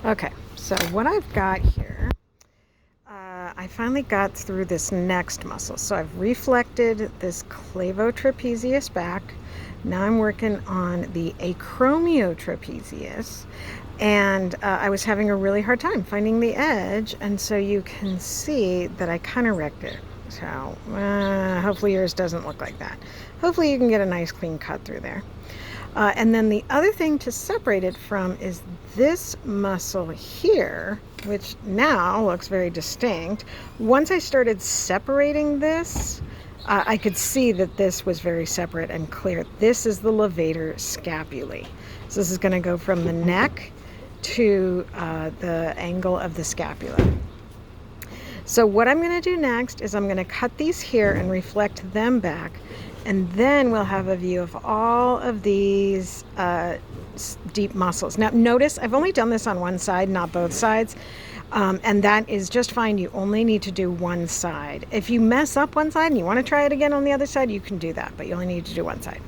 Okay, so what I've got here, I finally got through this next muscle. So I've reflected this clavotrapezius back. Now I'm working on the acromiotrapezius, and I was having a really hard time finding the edge, and so you can see that I kind of wrecked it. So hopefully yours doesn't look like that. Hopefully you can get a nice clean cut through there. And then the other thing to separate it from is this muscle here, which now looks very distinct. Once I started separating this, I could see that this was very separate and clear. This is the levator scapulae. So this is going to go from the neck to the angle of the scapula. So what I'm going to do next is I'm going to cut these here and reflect them back, and then we'll have a view of all of these deep muscles. Now notice I've only done this on one side, not both sides, and that is just fine. You only need to do one side. If you mess up one side and you want to try it again on the other side, you can do that, but you only need to do one side.